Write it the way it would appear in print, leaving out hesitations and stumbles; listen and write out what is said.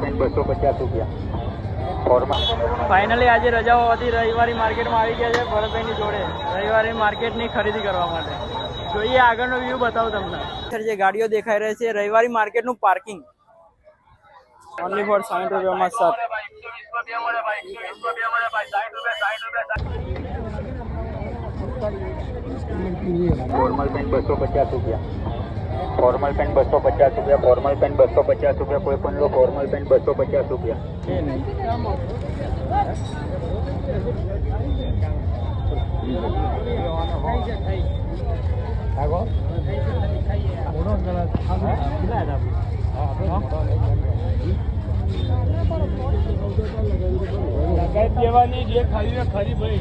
Pant 250 રૂપિયા. Finally આજે રજાઓ હતી, રવિવારી માર્કેટમાં આવી ગયા છે ભરતભાઈની જોડે રવિવારી માર્કેટની ખરીદી કરવા માટે. જોઈએ આગળનો વ્યૂ બતાવું તમને. જે ગાડીઓ દેખાઈ રહી છે રવિવારી માર્કેટનું પાર્કિંગ ઓનલી ફોર 60 રૂપિયામાં સર. ફોર્મલ પેન્ટ 250 રૂપિયા. ફોર્મલ પેન્ટ 250 રૂપિયા. ફોર્મલ પેન્ટ 250 રૂપિયા. કોઈ પણ લો ફોર્મલ પેન્ટ 250 રૂપિયા. દેવાની જે ખરી ભાઈ